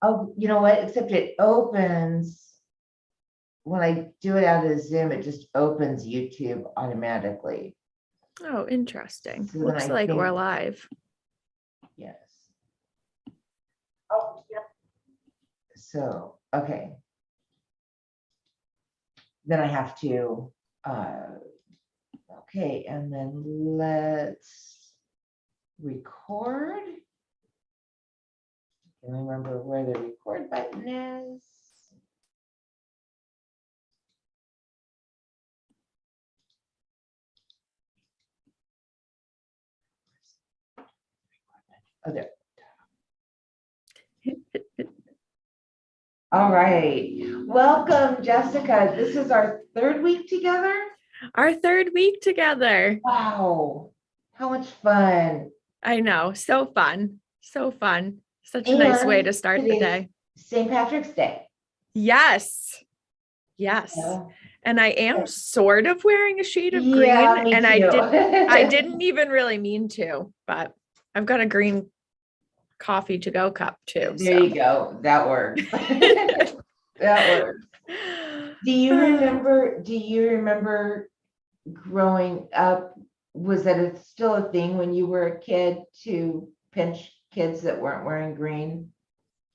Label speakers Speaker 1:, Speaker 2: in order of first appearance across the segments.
Speaker 1: Oh, you know what? Except it opens, when I do it out of Zoom, it just opens YouTube automatically.
Speaker 2: Oh, interesting.
Speaker 1: So then
Speaker 2: Looks
Speaker 1: I
Speaker 2: like we're
Speaker 1: think,
Speaker 2: live.
Speaker 1: yes. Oh, yeah. So, okay. Then I have to, okay, and then let's record. Can I remember where the record button is? Oh, there. All right. Welcome, Jessica. This is our third week together.
Speaker 2: Our third week together.
Speaker 1: Wow. How much fun.
Speaker 2: I know. So fun. So fun. Such a nice way to start the
Speaker 1: today's
Speaker 2: day.
Speaker 1: St. Patrick's Day.
Speaker 2: Yes. Yes.
Speaker 1: Yeah.
Speaker 2: And I am sort of wearing a shade of green.
Speaker 1: Yeah, me
Speaker 2: And
Speaker 1: too.
Speaker 2: I didn't even really mean to, but I've got a green coffee to go cup too.
Speaker 1: There you go. That works. That works. Do you remember growing up? Was that still a thing when you were a kid to pinch kids that weren't wearing green?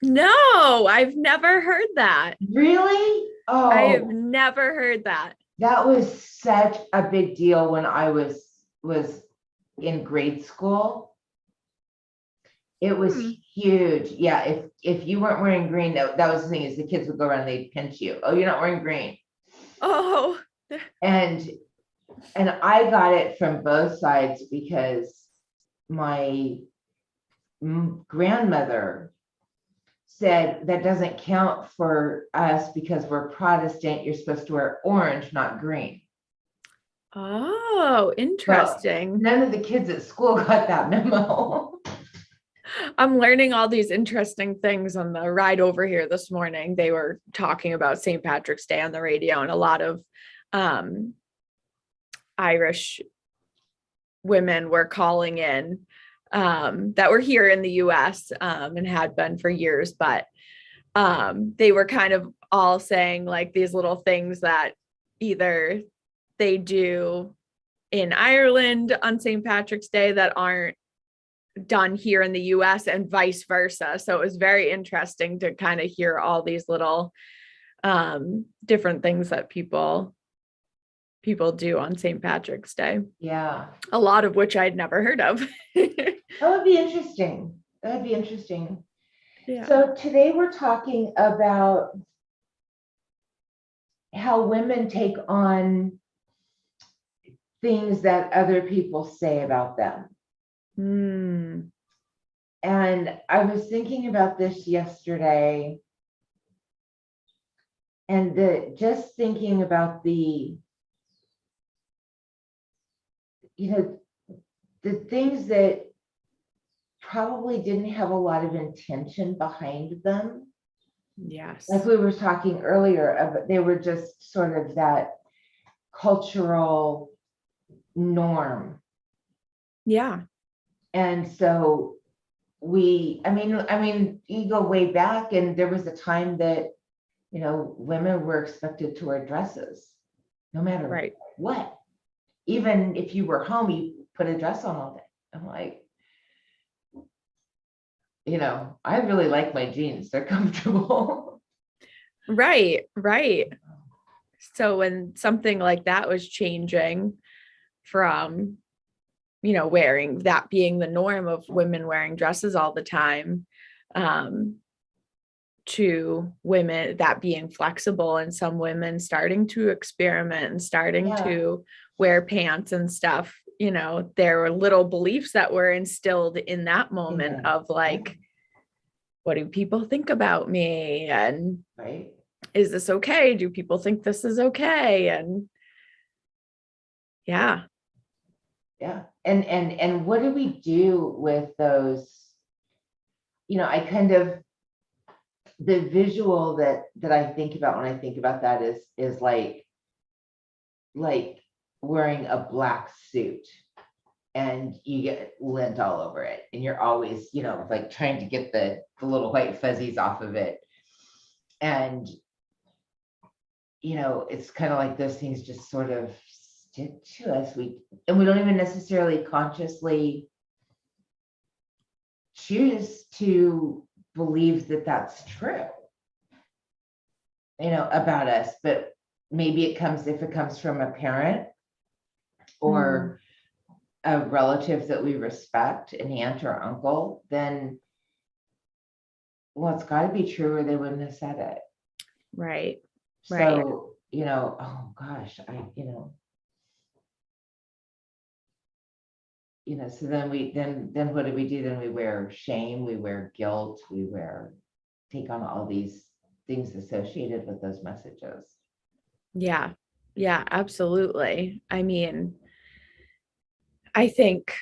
Speaker 2: No, I've never heard that.
Speaker 1: Really?
Speaker 2: I have
Speaker 1: Oh,
Speaker 2: never heard that.
Speaker 1: that was such a big deal when I was in grade school. It was huge. Yeah, if you weren't wearing green, that was the thing, is the kids would go around, they'd pinch you. Oh, you're not wearing green.
Speaker 2: Oh,
Speaker 1: And I got it from both sides because my grandmother said that doesn't count for us because we're Protestant. You're supposed to wear orange, not green.
Speaker 2: oh,
Speaker 1: Well,
Speaker 2: interesting.
Speaker 1: none of the kids at school got that memo.
Speaker 2: I'm learning all these interesting things on the ride over here this morning. They were talking about St. Patrick's Day on the radio, and a lot of Irish women were calling in that were here in the US and had been for years, but they were kind of all saying like these little things that either they do in Ireland on St. Patrick's Day that aren't done here in the US and vice versa. So it was very interesting to kind of hear all these little different things that people do on St. Patrick's Day.
Speaker 1: Yeah.
Speaker 2: A lot of which I'd never heard of.
Speaker 1: That would be interesting. That would be interesting.
Speaker 2: Yeah.
Speaker 1: So today we're talking about how women take on things that other people say about them. And I was thinking about this yesterday, and just thinking about the things that probably didn't have a lot of intention behind them.
Speaker 2: Yes.
Speaker 1: Like we were talking earlier, they were just sort of that cultural norm.
Speaker 2: Yeah.
Speaker 1: And so I mean, you go way back, and there was a time that, women were expected to wear dresses, no matter what. Even if you were home, you put a dress on all day. I'm like, I really like my jeans. They're comfortable.
Speaker 2: Right. So when something like that was changing from, wearing that being the norm of women wearing dresses all the time, to women that being flexible, and some women starting to experiment and starting to wear pants and stuff, there were little beliefs that were instilled in that moment of like, what do people think about me? And is this okay? Do people think this is okay? And yeah.
Speaker 1: And what do we do with those? I kind of, the visual that I think about when I think about that is like wearing a black suit. and you get lint all over it, and you're always, like trying to get the little white fuzzies off of it. And, it's kind of like those things just sort of stick to us. And we don't even necessarily consciously choose to believe that that's true, about us, but maybe if it comes from a parent or a relative that we respect, an aunt or uncle, then, well, it's got to be true or they wouldn't have said it.
Speaker 2: Right.
Speaker 1: So, oh gosh, so then what do we do? Then we wear shame, we wear guilt, take on all these things associated with those messages.
Speaker 2: Yeah. Yeah, absolutely. I mean, I think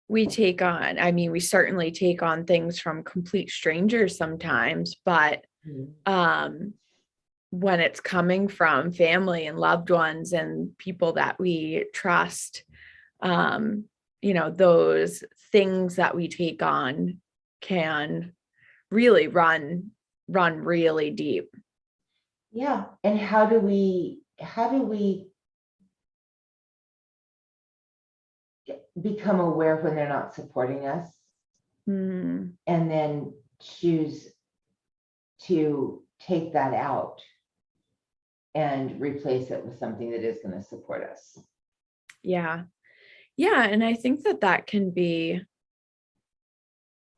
Speaker 2: we certainly take on things from complete strangers sometimes, but when it's coming from family and loved ones and people that we trust, those things that we take on can really run really deep.
Speaker 1: Yeah. And how do we become aware when they're not supporting us, and then choose to take that out and replace it with something that is going to support us?
Speaker 2: Yeah. And I think that can be,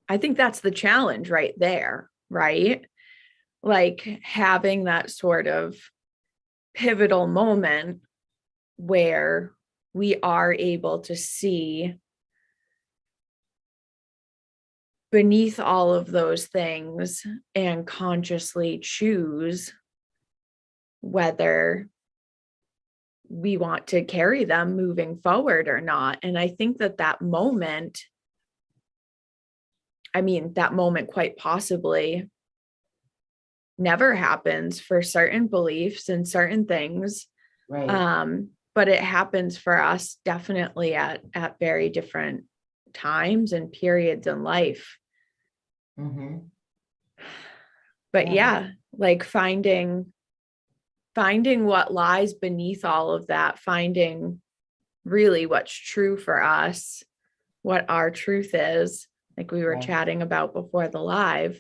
Speaker 2: I think that's the challenge right there, right? Like having that sort of pivotal moment where we are able to see beneath all of those things and consciously choose whether we want to carry them moving forward or not. And I think that moment, quite possibly never happens for certain beliefs and certain things.
Speaker 1: Right.
Speaker 2: But it happens for us definitely at very different times and periods in life. But yeah, like finding what lies beneath all of that, finding really what's true for us, what our truth is, like we were chatting about before the live,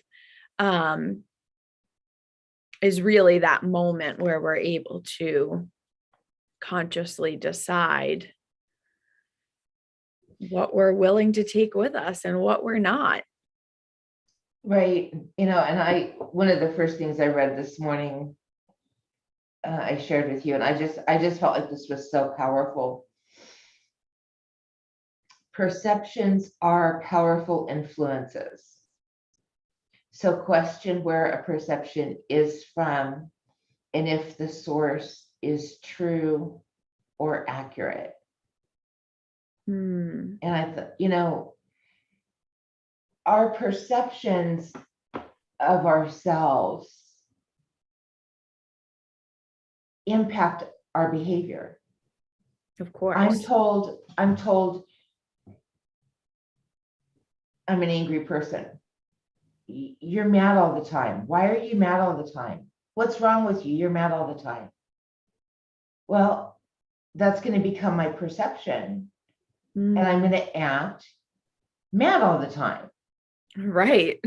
Speaker 2: is really that moment where we're able to consciously decide what we're willing to take with us and what we're not.
Speaker 1: Right. And one of the first things I read this morning, I shared with you, and I just felt like this was so powerful. Perceptions are powerful influences. So question where a perception is from and if the source is true or accurate. And I thought, our perceptions of ourselves impact our behavior.
Speaker 2: Of course.
Speaker 1: I'm told I'm an angry person. You're mad all the time. Why are you mad all the time? What's wrong with you? You're mad all the time. Well, that's going to become my perception. And I'm going to act mad all the time.
Speaker 2: Right.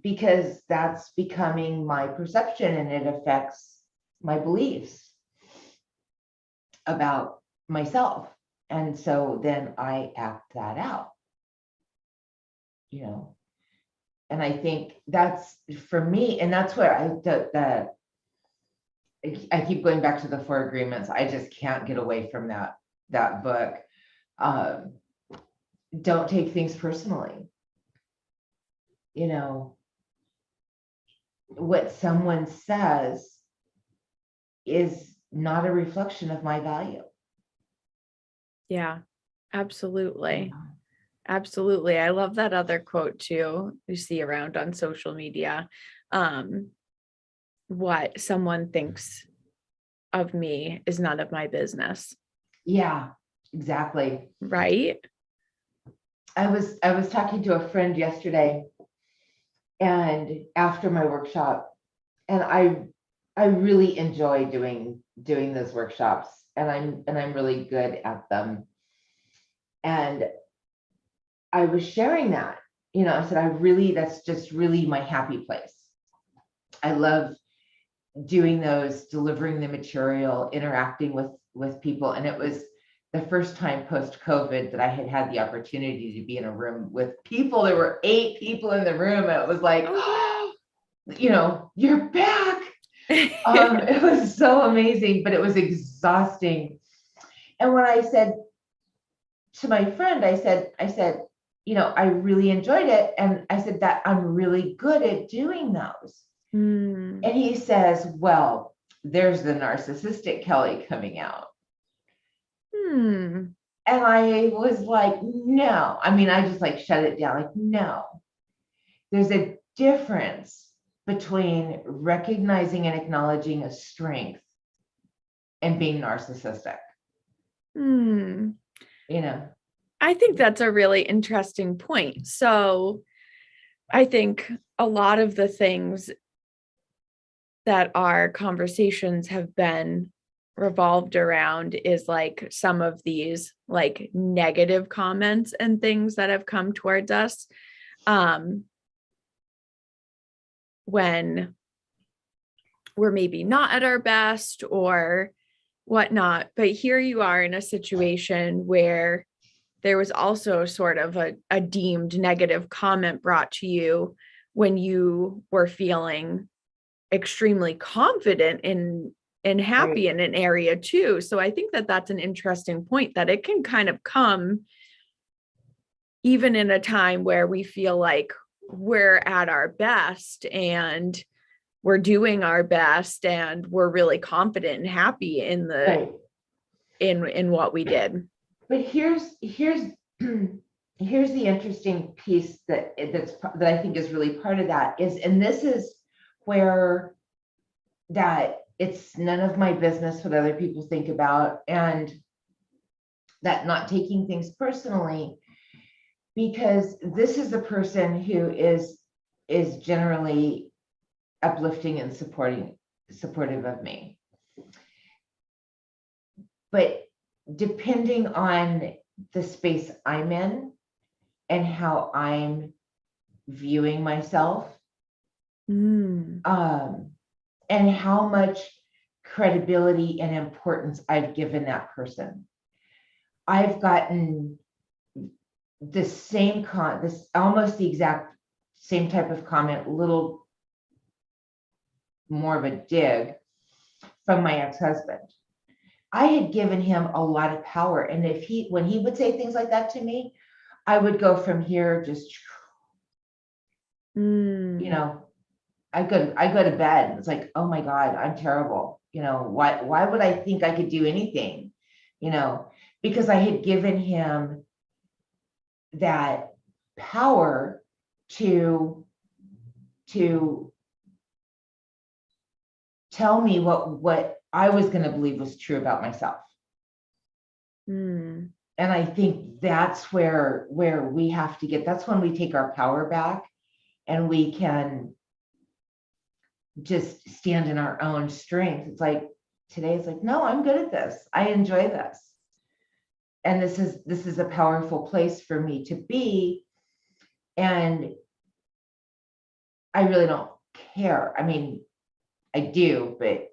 Speaker 1: Because that's becoming my perception and it affects my beliefs about myself. And so then I act that out, and I think that's for me, and that's where I keep going back to the 4 agreements. I just can't get away from that book. Don't take things personally. What someone says is not a reflection of my value.
Speaker 2: Yeah, absolutely. Absolutely. I love that other quote too, you see around on social media. What someone thinks of me is none of my business.
Speaker 1: Yeah, exactly.
Speaker 2: Right.
Speaker 1: I was talking to a friend yesterday and after my workshop, and I really enjoy doing those workshops, and I'm really good at them. And I was sharing that, I said, that's just really my happy place. I love doing those, delivering the material, interacting with people. And it was the first time post-COVID that I had the opportunity to be in a room with people. There were 8 people in the room. And it was like,
Speaker 2: Oh,
Speaker 1: you're back.
Speaker 2: wow.
Speaker 1: It was so amazing, but it was exhausting. And when I said to my friend, I said, I really enjoyed it. And I said that I'm really good at doing those.
Speaker 2: Mm.
Speaker 1: And he says, well, there's the narcissistic Kelly coming out.
Speaker 2: Hmm.
Speaker 1: And I was like, no. I mean, I just like shut it down. Like, no. There's a difference between recognizing and acknowledging a strength and being narcissistic.
Speaker 2: Hmm.
Speaker 1: You know,
Speaker 2: I think that's a really interesting point. So I think a lot of the things that our conversations have been revolved around is like some of these like negative comments and things that have come towards us when we're maybe not at our best or whatnot. But here you are in a situation where there was also sort of a deemed negative comment brought to you when you were feeling extremely confident and happy
Speaker 1: right.
Speaker 2: in an area too. So I think that that's an interesting point, that it can kind of come even in a time where we feel like we're at our best and we're doing our best and we're really confident and happy in the
Speaker 1: Right.
Speaker 2: in what we did.
Speaker 1: But here's the interesting piece that I think is really part of that is, and this is where that it's none of my business what other people think about, and that not taking things personally, because this is a person who is generally uplifting and supportive of me. But depending on the space I'm in and how I'm viewing myself,
Speaker 2: Mm.
Speaker 1: and how much credibility and importance I've given that person, I've gotten this almost the exact same type of comment, little more of a dig, from my ex-husband. I had given him a lot of power. And when he would say things like that to me, I would go from here, just, I go to bed and it's like, oh my God, I'm terrible. Why would I think I could do anything? Because I had given him that power to tell me what I was going to believe was true about myself.
Speaker 2: Mm.
Speaker 1: And I think that's where we have to get, that's when we take our power back and we can just stand in our own strength. It's like, today it's like, no, I'm good at this. I enjoy this. And this is a powerful place for me to be. And I really don't care. I mean, I do, but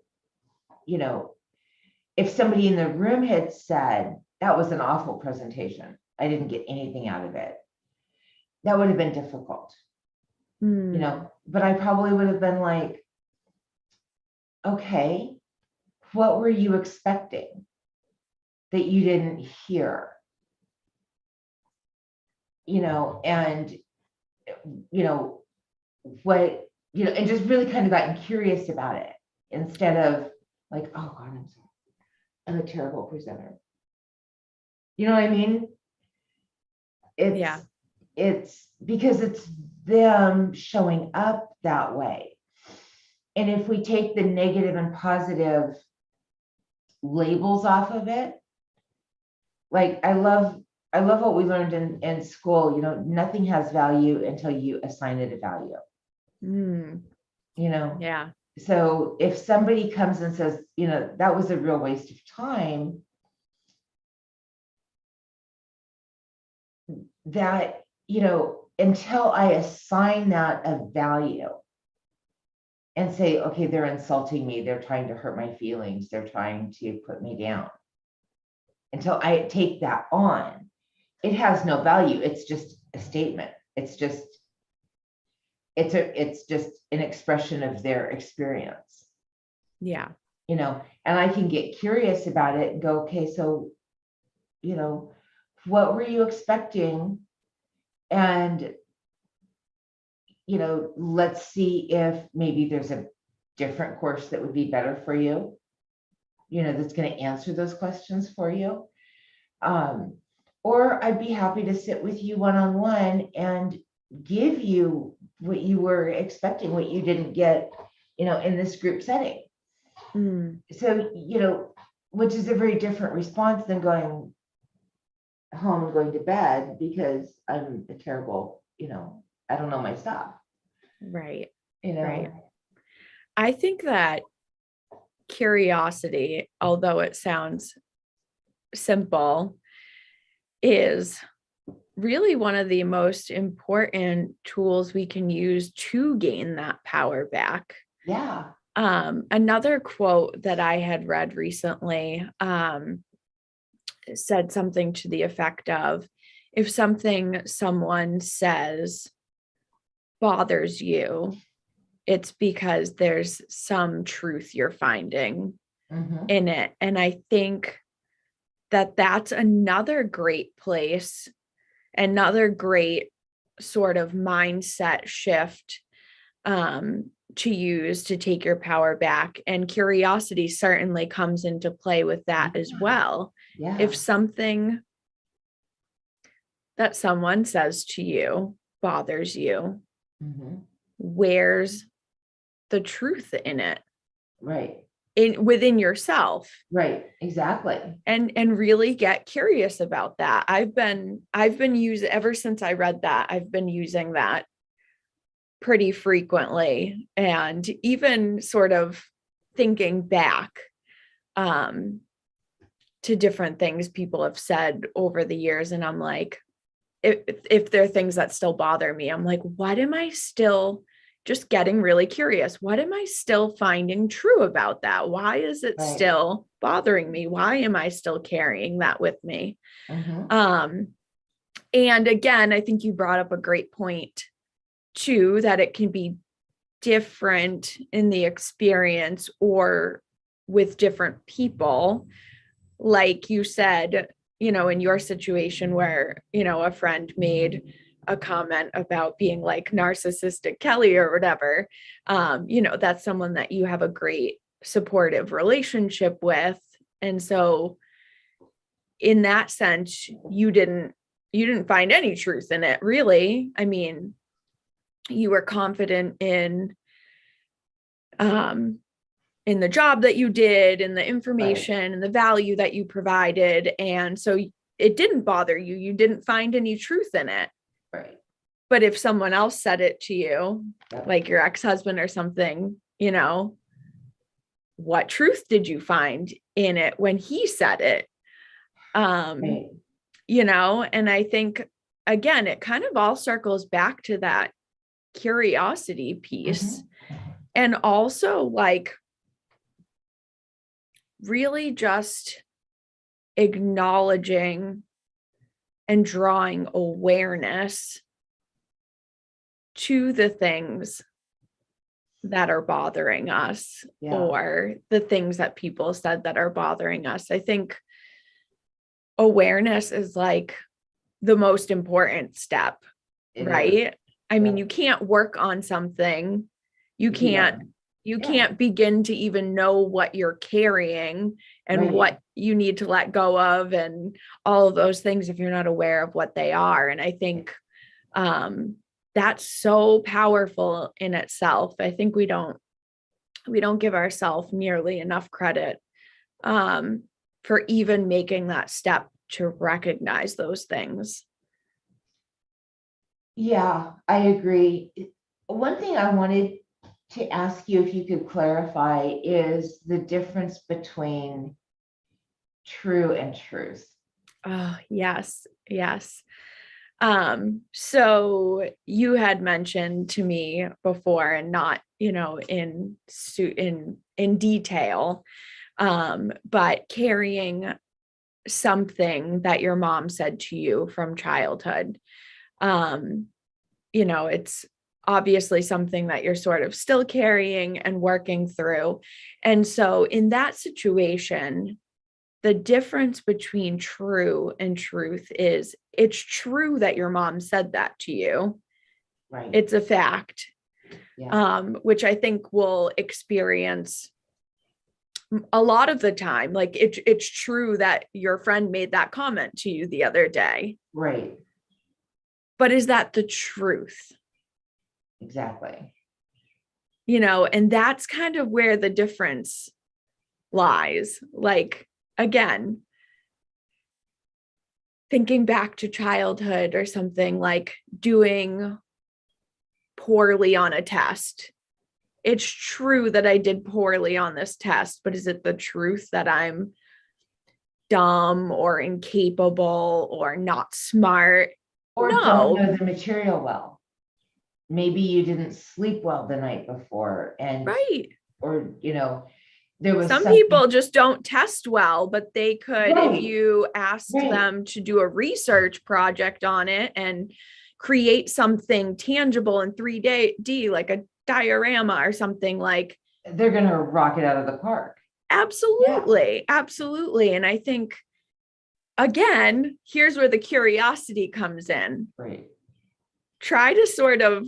Speaker 1: if somebody in the room had said, that was an awful presentation, I didn't get anything out of it, that would have been difficult. But I probably would have been like, okay, what were you expecting that you didn't hear? And what, and just really kind of gotten curious about it instead of like, oh God, I'm sorry, I'm a terrible presenter. You know what I mean? It's because it's them showing up that way. And if we take the negative and positive labels off of it. Like, I love what we learned in school, nothing has value until you assign it a value,
Speaker 2: Mm, yeah.
Speaker 1: So if somebody comes and says, that was a real waste of time, that, until I assign that a value and say, okay, they're insulting me, they're trying to hurt my feelings, they're trying to put me down. Until I take that on, it has no value. It's just a statement. It's just an expression of their experience.
Speaker 2: Yeah.
Speaker 1: And I can get curious about it and go, okay, so, what were you expecting? And, let's see if maybe there's a different course that would be better for you, that's going to answer those questions for you. Or I'd be happy to sit with you one-on-one and give you what you were expecting, what you didn't get, in this group setting. So, which is a very different response than going home and going to bed because I'm a terrible, I don't know my stuff.
Speaker 2: Right.
Speaker 1: Right.
Speaker 2: I think that curiosity, although it sounds simple, is really one of the most important tools we can use to gain that power back.
Speaker 1: Yeah.
Speaker 2: Another quote that I had read recently said something to the effect of, if something someone says bothers you, it's because there's some truth you're finding in it. And I think that that's another great place, another great sort of mindset shift to use to take your power back. And curiosity certainly comes into play with that as well.
Speaker 1: Yeah.
Speaker 2: If something that someone says to you bothers you, where's the truth in it?
Speaker 1: Right.
Speaker 2: Within yourself.
Speaker 1: Right. Exactly.
Speaker 2: And really get curious about that. I've been using, ever since I read that, I've been using that pretty frequently, and even sort of thinking back to different things people have said over the years. And I'm like, if there are things that still bother me, I'm like, what am I still just getting really curious? What am I still finding true about that? Why is it still bothering me? Why am I still carrying that with me? And again, I think you brought up a great point too, that it can be different in the experience or with different people. Like you said, in your situation where, a friend made a comment about being like narcissistic Kelly or whatever, that's someone that you have a great supportive relationship with. And so in that sense, you didn't find any truth in it, really. I mean, you were confident in the job that you did and the information and the value that you provided. And so it didn't bother you. You didn't find any truth in it.
Speaker 1: Right.
Speaker 2: But if someone else said it to you, like your ex-husband or something, what truth did you find in it when he said it? And I think, again, it kind of all circles back to that curiosity piece. And also like really just acknowledging and drawing awareness to the things that are bothering us, or the things that people said that are bothering us. I think awareness is like the most important step, right? I mean, you can't work on something. You can't begin to even know what you're carrying and what you need to let go of and all of those things if you're not aware of what they are. And I think that's so powerful in itself. I think we don't give ourselves nearly enough credit for even making that step to recognize those things.
Speaker 1: Yeah, I agree. One thing I wanted to ask you, if you could clarify, is the difference between true and truth.
Speaker 2: Oh, yes, yes. So you had mentioned to me before, and not, in detail, but carrying something that your mom said to you from childhood. It's obviously something that you're sort of still carrying and working through. And so in that situation, the difference between true and truth is it's true that your mom said that to you.
Speaker 1: Right.
Speaker 2: It's a fact,
Speaker 1: Yeah.
Speaker 2: which I think we'll experience a lot of the time. Like it's true that your friend made that comment to you the other day.
Speaker 1: Right.
Speaker 2: But is that the truth?
Speaker 1: Exactly.
Speaker 2: And that's kind of where the difference lies. Like, again, thinking back to childhood or something, like doing poorly on a test. It's true that I did poorly on this test, but is it the truth that I'm dumb or incapable or not smart?
Speaker 1: Or don't
Speaker 2: No.
Speaker 1: know the material well. Maybe you didn't sleep well the night before, and
Speaker 2: Right.
Speaker 1: or there was
Speaker 2: Some
Speaker 1: something.
Speaker 2: people just don't test well, but they could,
Speaker 1: Right.
Speaker 2: if you asked
Speaker 1: Right.
Speaker 2: them to do a research project on it and create something tangible in 3D, like a diorama or something, like
Speaker 1: They're going to rock it out of the park.
Speaker 2: absolutely, absolutely. And I think, again, here's where the curiosity comes in.
Speaker 1: Right.
Speaker 2: Try to sort of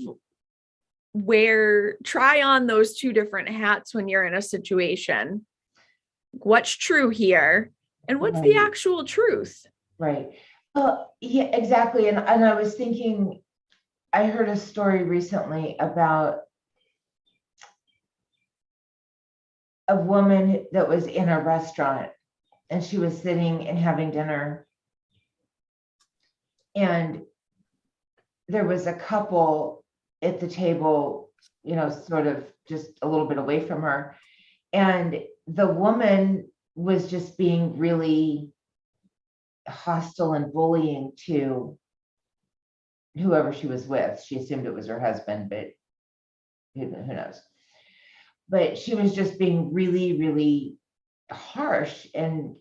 Speaker 2: try on those two different hats when you're in a situation. What's true here and what's the
Speaker 1: Right.
Speaker 2: actual truth?
Speaker 1: Right. Yeah, exactly. And I was thinking, I heard a story recently about a woman that was in a restaurant, and she was sitting and having dinner, and there was a couple at the table, sort of just a little bit away from her. And the woman was just being really hostile and bullying to whoever she was with. She assumed it was her husband, but who knows? But she was just being really, really harsh and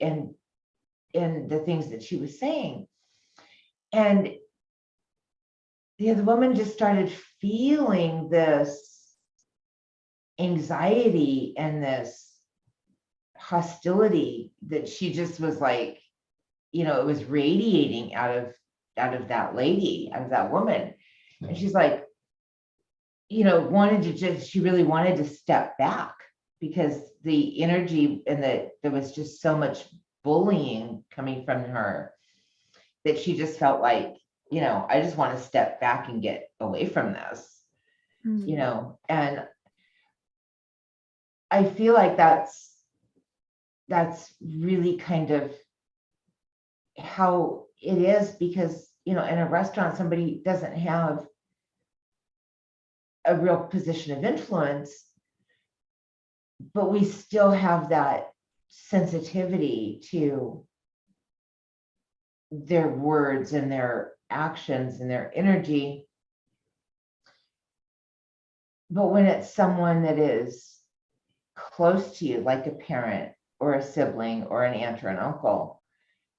Speaker 1: the things that she was saying. And the woman just started feeling this anxiety and this hostility that she just was like, it was radiating out of that lady, out of that woman. And she's like, she really wanted to step back, because the energy and there was just so much bullying coming from her that she just felt like, I just want to step back and get away from this, and I feel like that's really kind of how it is, because, in a restaurant, somebody doesn't have a real position of influence, but we still have that sensitivity to their words and their actions and their energy. But when it's someone that is close to you, like a parent or a sibling or an aunt or an uncle,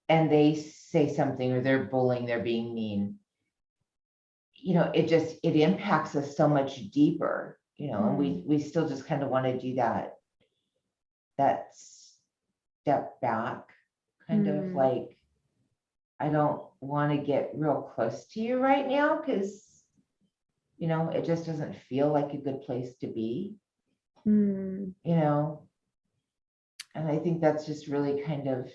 Speaker 1: and they say something, or they're bullying, they're being mean, it impacts us so much deeper, and we still just kind of want to do that step back, kind of like, I don't want to get real close to you right now, because it just doesn't feel like a good place to be, and I think that's just really kind of,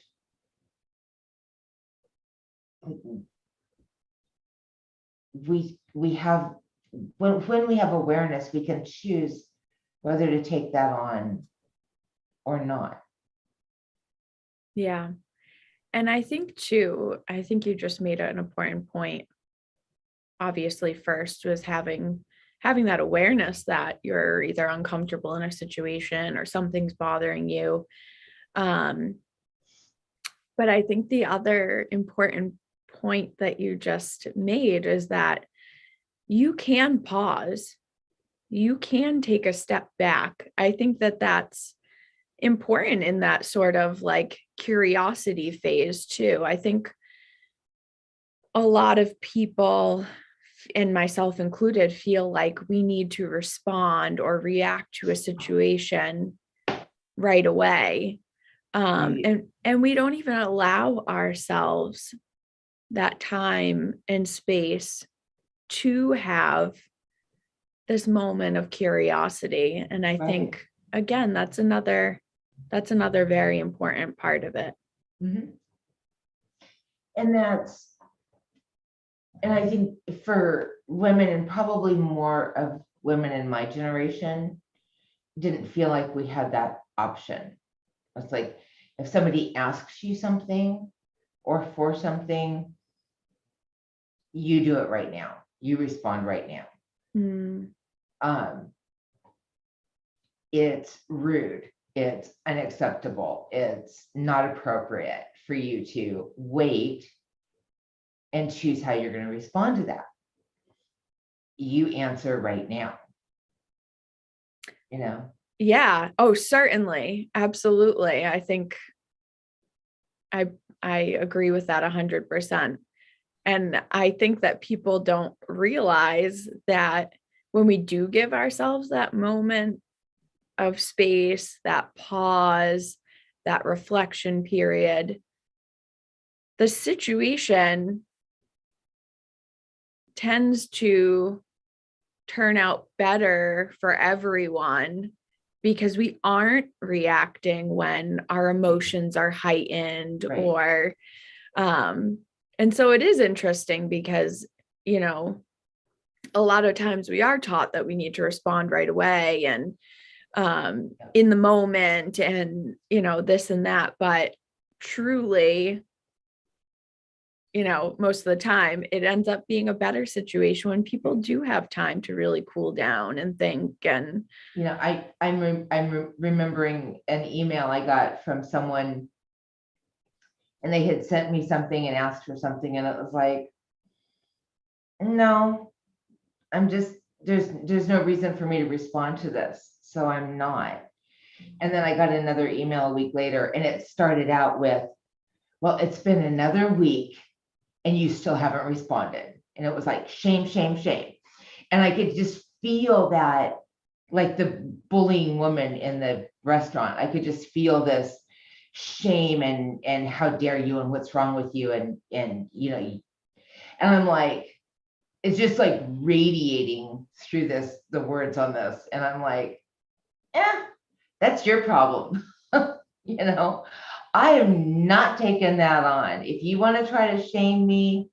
Speaker 1: we have, when we have awareness, we can choose whether to take that on or not.
Speaker 2: Yeah. And I think too, I think you just made an important point. Obviously, first was having that awareness that you're either uncomfortable in a situation or something's bothering you. Um, but I think the other important point that you just made is that you can pause. You can take a step back. I think that that's important in that sort of like curiosity phase too. I think a lot of people, and myself included, feel like we need to respond or react to a situation right away.
Speaker 1: Right.
Speaker 2: And we don't even allow ourselves that time and space to have this moment of curiosity. And I
Speaker 1: Right.
Speaker 2: think again, that's another very important part of it.
Speaker 1: Mhm. And I think for women, and probably more of women in my generation, didn't feel like we had that option. It's like, if somebody asks you something or for something, you do it right now. You respond right now.
Speaker 2: Mm,
Speaker 1: Um, it's rude. It's unacceptable. It's not appropriate for you to wait and choose how you're going to respond to that. You answer right now, you know?
Speaker 2: yeah. Oh, certainly. Absolutely. I think I I agree with that 100%. And I think that people don't realize that when we do give ourselves that moment of space, that pause, that reflection period, the situation tends to turn out better for everyone because we aren't reacting when our emotions are heightened
Speaker 1: Right.
Speaker 2: or and so it is interesting because you know a lot of times we are taught that we need to respond right away and in the moment and this and that, but truly most of the time it ends up being a better situation when people do have time to really cool down and think. And
Speaker 1: I'm remembering an email I got from someone, and they had sent me something and asked for something, and it was like, no, I'm just, there's no reason for me to respond to this, so I'm not. And then I got another email a week later, and it started out with, well, it's been another week and you still haven't responded. And it was like, shame, shame, shame. And I could just feel that, like the bullying woman in the restaurant, I could just feel this shame and how dare you and what's wrong with you. And and I'm like, it's just like radiating through the words on this. And I'm like, that's your problem. you know, I am not taking that on. If you want to try to shame me,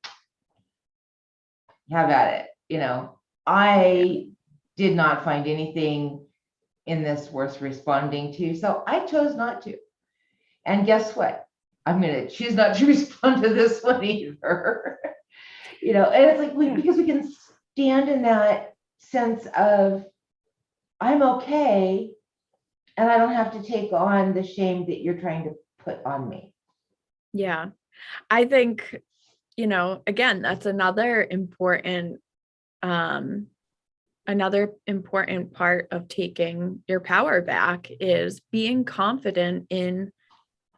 Speaker 1: have at it. I did not find anything in this worth responding to, so I chose not to. And guess what? I'm going to choose not to respond to this one either. And it's like, because we can stand in that sense of, I'm okay, and I don't have to take on the shame that you're trying to put on me.
Speaker 2: Yeah, I think, again, that's another important part of taking your power back is being confident in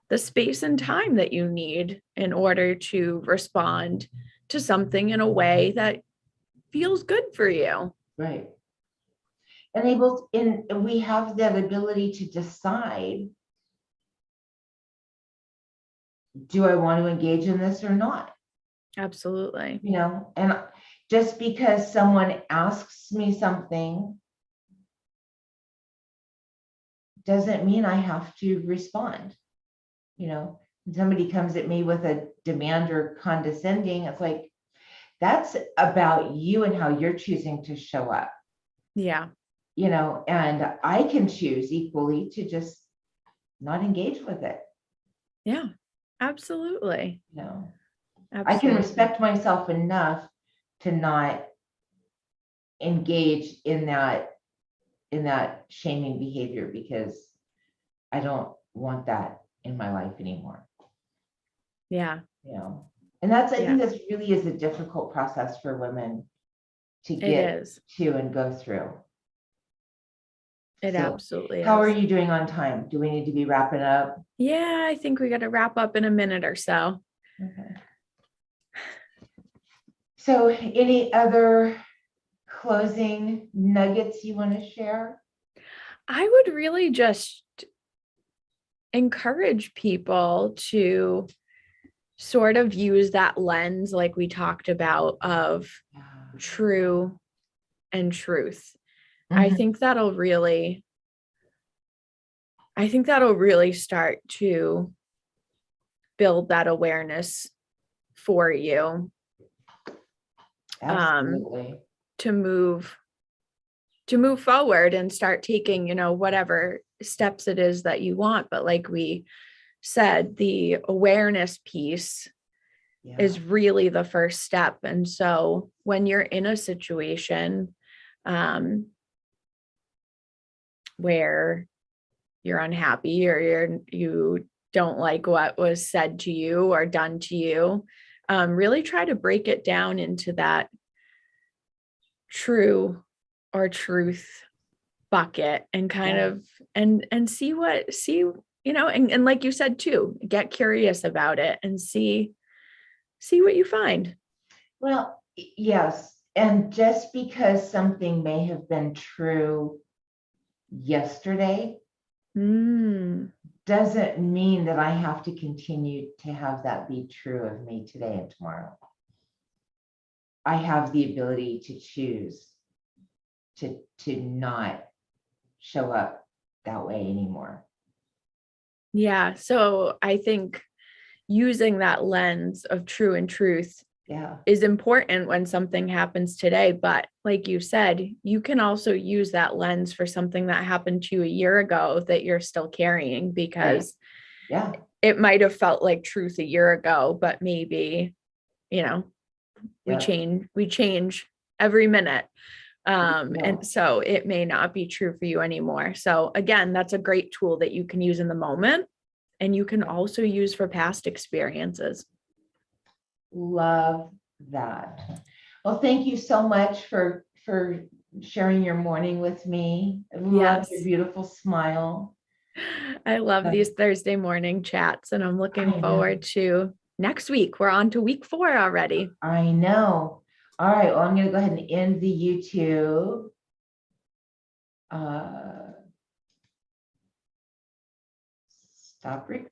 Speaker 2: the space and time that you need in order to respond to something in a way that feels good for you.
Speaker 1: Right. And we have that ability to decide, do I want to engage in this or not?
Speaker 2: Absolutely.
Speaker 1: And just because someone asks me something doesn't mean I have to respond. Somebody comes at me with a demand or condescending, it's like, that's about you and how you're choosing to show up.
Speaker 2: Yeah.
Speaker 1: And I can choose equally to just not engage with it.
Speaker 2: Yeah, absolutely.
Speaker 1: You know, I can
Speaker 2: Absolutely.
Speaker 1: respect myself enough to not engage in that shaming behavior, because I don't want that in my life anymore.
Speaker 2: Yeah.
Speaker 1: You know, and I
Speaker 2: Yeah,
Speaker 1: think this really is a difficult process for women to
Speaker 2: it
Speaker 1: get
Speaker 2: is.
Speaker 1: to and go through.
Speaker 2: It
Speaker 1: So
Speaker 2: absolutely
Speaker 1: how are
Speaker 2: is.
Speaker 1: you doing on time? Do we need to be wrapping up?
Speaker 2: Yeah, I think we got to wrap up in a minute or so.
Speaker 1: Okay. So any other closing nuggets you want to share?
Speaker 2: I would really just encourage people to sort of use that lens, like we talked about, of true and truth. I
Speaker 1: Mhm.
Speaker 2: think that'll really, I think that'll really start to build that awareness for you,
Speaker 1: Absolutely.
Speaker 2: to move forward and start taking, whatever steps it is that you want. But like we said, the awareness piece
Speaker 1: Yeah.
Speaker 2: is really the first step. And so when you're in a situation where you're unhappy, or you don't like what was said to you or done to you, really try to break it down into that true or truth bucket, and kind
Speaker 1: Yeah.
Speaker 2: of and see and like you said too, get curious about it and see what you find.
Speaker 1: Well, yes. And just because something may have been true yesterday
Speaker 2: Mm,
Speaker 1: doesn't mean that I have to continue to have that be true of me today and tomorrow. I have the ability to choose to not show up that way anymore.
Speaker 2: yeah, so I think using that lens of true and truth
Speaker 1: Yeah.
Speaker 2: is important when something happens today. But like you said, you can also use that lens for something that happened to you a year ago that you're still carrying,
Speaker 1: Right.
Speaker 2: because
Speaker 1: Yeah.
Speaker 2: it might have felt like truth a year ago, but maybe, we
Speaker 1: Yeah.
Speaker 2: change every minute.
Speaker 1: Yeah.
Speaker 2: And so it may not be true for you anymore. So again, that's a great tool that you can use in the moment, and you can also use for past experiences.
Speaker 1: Love that. Well, thank you so much for sharing your morning with me. I love your
Speaker 2: Yes.
Speaker 1: beautiful smile.
Speaker 2: I love
Speaker 1: Uh,
Speaker 2: these Thursday morning chats, and I'm looking
Speaker 1: I know.
Speaker 2: forward to next week. We're on to week 4 already.
Speaker 1: I know. All right. Well, I'm going to go ahead and end the YouTube. Stop recording.